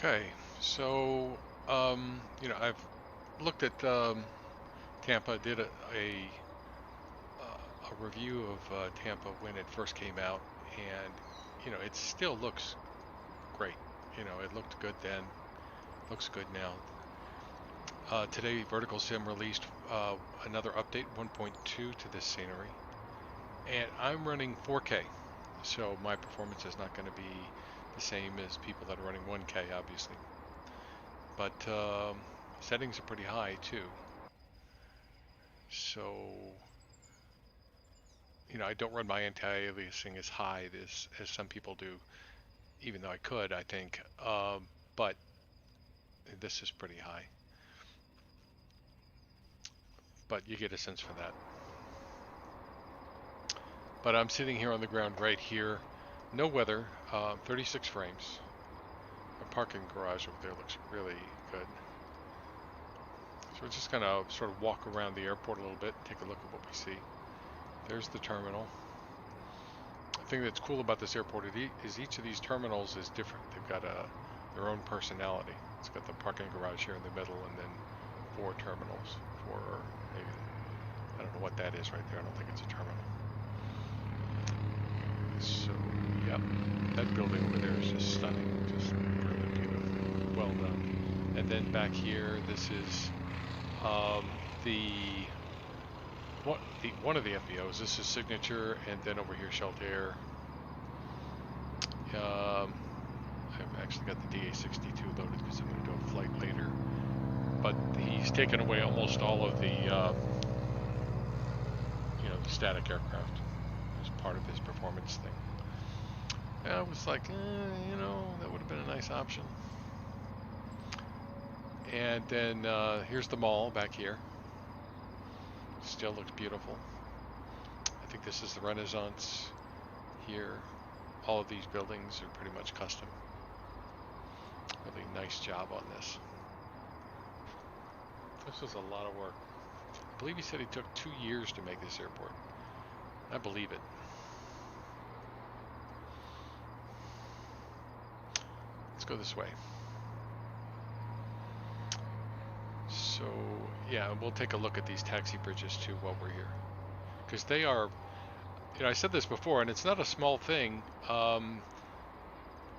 Okay, so I've looked at Tampa, did a review of Tampa when it first came out, and it still looks great. It looked good then, looks good now. Today, VerticalSim released another update, 1.2 to this scenery, and I'm running 4K, so my performance is not going to be the same as people that are running 1K, obviously. But settings are pretty high too. So, I don't run my anti-aliasing as high as some people do, even though I could, I think. But this is pretty high. But you get a sense for that. But I'm sitting here on the ground right here. No weather, 36 frames. A parking garage over there looks really good. So we're just going to sort of walk around the airport a little bit, take a look at what we see. There's the terminal. The thing that's cool about this airport is each of these terminals is different. They've got their own personality. It's got the parking garage here in the middle, and then 4 terminals. Maybe, I don't know what that is right there. I don't think it's a terminal. So, yep, that building over there is just stunning, just really beautiful, well done. And then back here, this is one of the FBOs. This is Signature, and then over here, Shelter. I've actually got the DA-62 loaded because I'm going to do a flight later. But he's taken away almost all of the, the static aircraft as part of his performance thing. And I was like, that would have been a nice option. And then here's the mall back here. Still looks beautiful. I think this is the Renaissance here. All of these buildings are pretty much custom. Really nice job on this. This was a lot of work. I believe he said he took 2 years to make this airport. I believe it. Let's go this way. So, yeah, we'll take a look at these taxi bridges too while we're here. Because they are, I said this before, and it's not a small thing.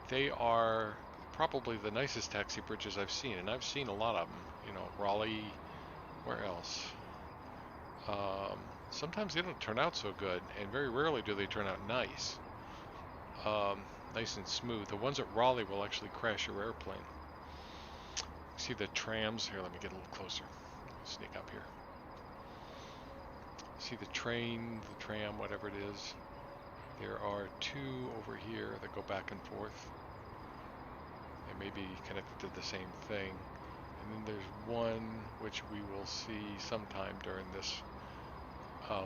They are probably the nicest taxi bridges I've seen, and I've seen a lot of them. Raleigh, where else? Sometimes they don't turn out so good, and very rarely do they turn out nice. Nice and smooth. The ones at Raleigh will actually crash your airplane. See the trams? Here, let me get a little closer. Sneak up here. See the train, the tram, whatever it is. There are 2 over here that go back and forth. They may be connected to the same thing. And then there's one which we will see sometime during this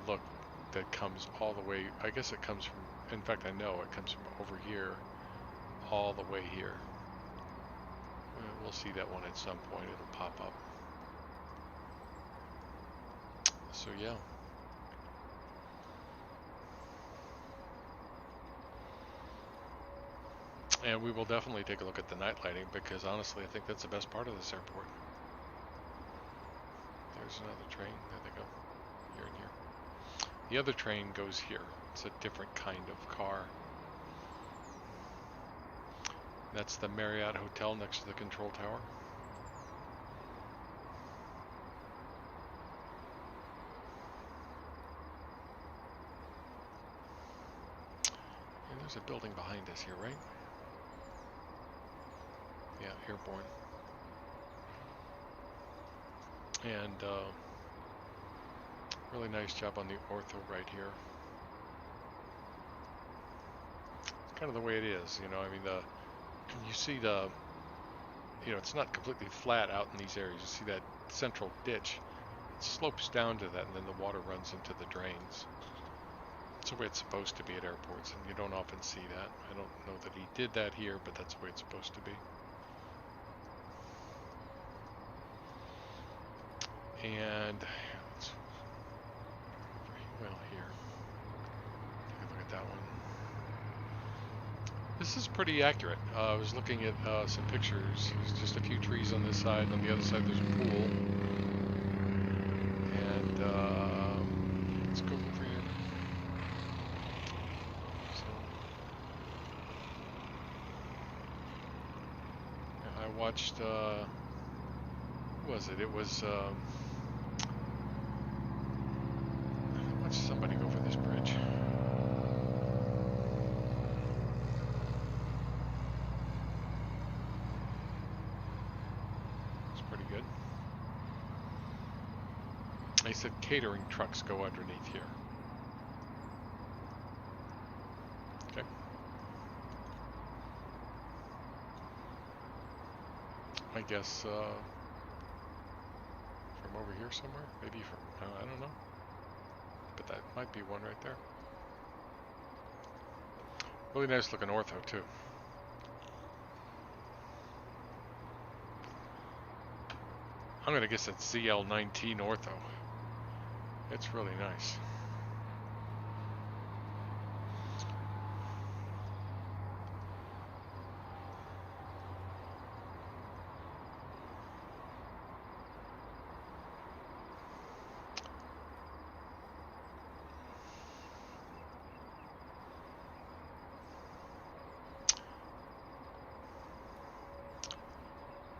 look that comes all the way. I guess it comes from, in fact, I know it comes from over here all the way here. We'll see that one at some point. It'll pop up. So yeah. And we will definitely take a look at the night lighting, because honestly I think that's the best part of this airport. There's another train. There they go. Here and here. The other train goes here. It's a different kind of car. That's the Marriott Hotel next to the control tower. And there's a building behind us here, right? Yeah, airborne. And really nice job on the ortho right here. It's kind of the way it is, I mean, you see it's not completely flat out in these areas. You see that central ditch. It slopes down to that, and then the water runs into the drains. That's the way it's supposed to be at airports, and you don't often see that. I don't know that he did that here, but that's the way it's supposed to be. And here, take a look at that one. This this is pretty accurate. I was looking at some pictures. There's just a few trees on this side. On the other side, there's a pool. And let's go over here. So, I watched. Who was it? It was. I watched somebody go over this bridge. Good. They said catering trucks go underneath here. Okay. I guess from over here somewhere, maybe from I don't know, but that might be one right there. Really nice looking ortho too. I'm going to guess it's ZL19 ortho. It's really nice.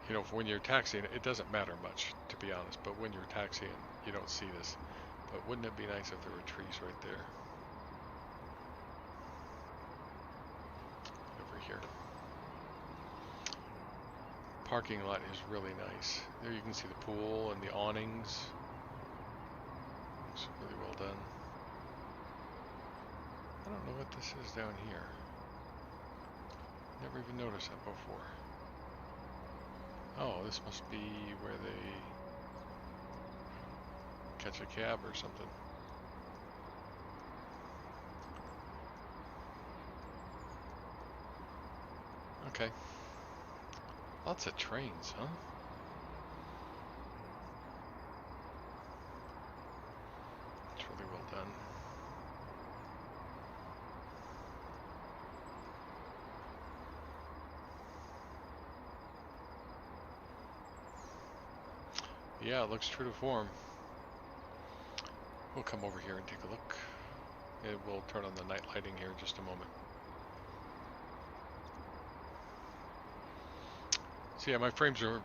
You know, when you're taxiing, it doesn't matter much, to be honest, but when you're taxiing, you don't see this. But wouldn't it be nice if there were trees right there? Over here. Parking lot is really nice. There you can see the pool and the awnings. Looks really well done. I don't know what this is down here. Never even noticed that before. Oh, this must be where they catch a cab or something. Okay. Lots of trains, huh? It's really well done. Yeah, it looks true to form. We'll come over here and take a look. And we'll turn on the night lighting here in just a moment. So yeah, my frames are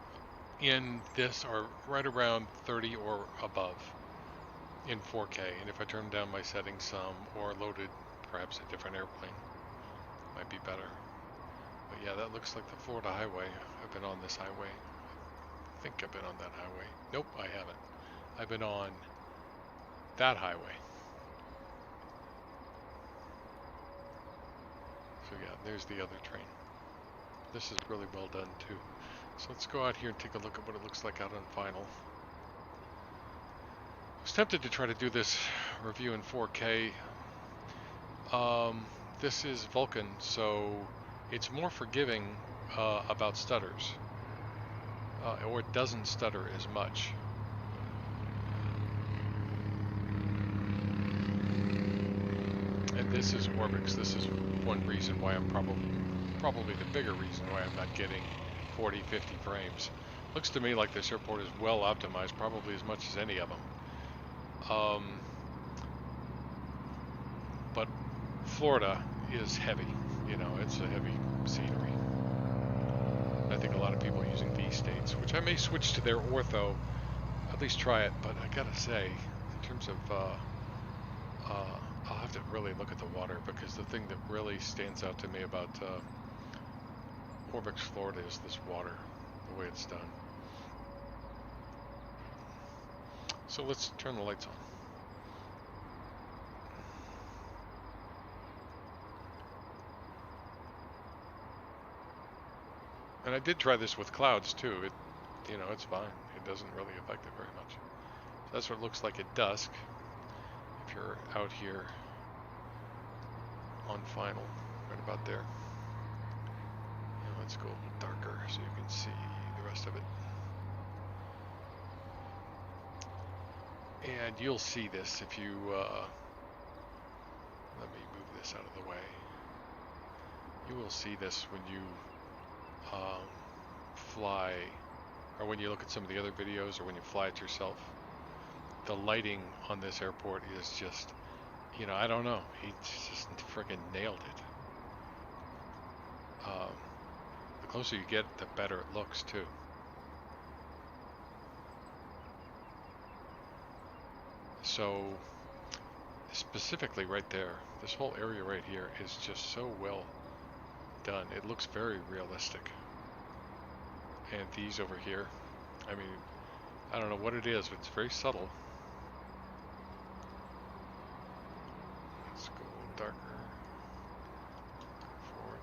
in this are right around 30 or above in 4K. And if I turn down my settings some or loaded perhaps a different airplane, might be better. But yeah, that looks like the Florida highway. I've been on this highway. I think I've been on that highway. Nope, I haven't. I've been on that highway. So yeah, there's the other train. This is really well done too. So let's go out here and take a look at what it looks like out on final. I was tempted to try to do this review in 4K. This is Vulcan, so it's more forgiving about stutters. Or it doesn't stutter as much. And this is Orbix. This is one reason why I'm probably the bigger reason why I'm not getting 40, 50 frames. Looks to me like this airport is well optimized, probably as much as any of them. But Florida is heavy. You know, it's a heavy scenery. I think a lot of people are using these states, which I may switch to their ortho, at least try it. But I gotta say, in terms of, I'll have to really look at the water, because the thing that really stands out to me about Orbix Florida is this water, the way it's done. So let's turn the lights on. And I did try this with clouds too. It, you know, it's fine. It doesn't really affect it very much. So that's what it looks like at dusk. If you're out here on final, right about there. Yeah, let's go a little darker so you can see the rest of it. And you'll see this if you, let me move this out of the way. You will see this when you fly, or when you look at some of the other videos, or when you fly it yourself. The lighting on this airport is just, you know, I don't know. He just freaking nailed it. The closer you get, the better it looks too. So specifically right there, this whole area right here is just so well done. It looks very realistic. And these over here, I mean, I don't know what it is, but it's very subtle. Let's go a little darker. Forward.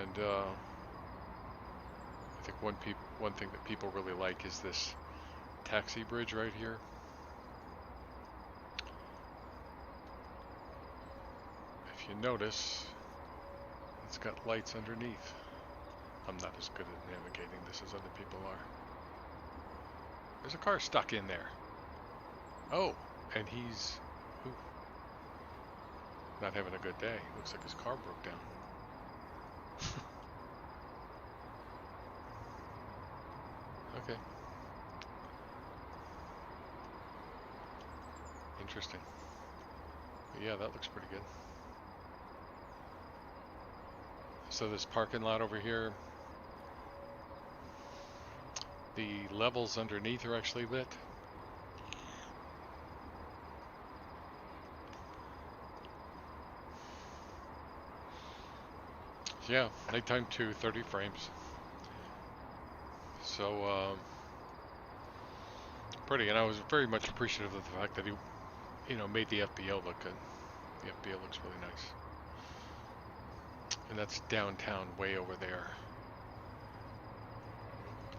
And I think one thing that people really like is this taxi bridge right here. If you notice, it's got lights underneath. I'm not as good at navigating this as other people are. There's a car stuck in there. Oh, and he's not having a good day. Looks like his car broke down. Okay. Interesting. But yeah, that looks pretty good. So this parking lot over here, the levels underneath are actually lit. Yeah, nighttime too, 30 frames. So pretty, and I was very much appreciative of the fact that he, you know, made the FBO look good. The FBO looks really nice. And that's downtown way over there.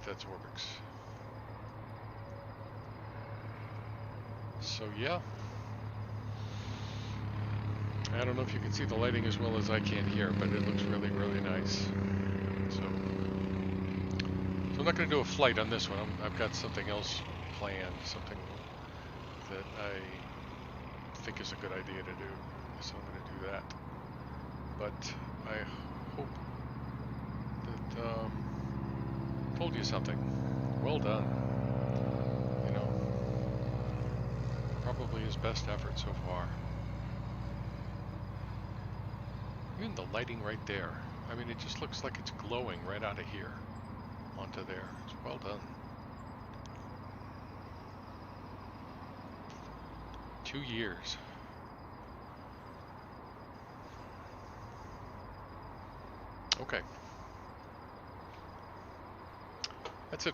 That's Orbix. So yeah. I don't know if you can see the lighting as well as I can here, but it looks really, really nice. So I'm not going to do a flight on this one. I've got something else planned, something that I think is a good idea to do. So I'm going to do that. But I hope that told you something. Well done. You know, probably his best effort so far. Even the lighting right there. I mean, it just looks like it's glowing right out of here onto there. It's well done. 2 years. Okay. That's it for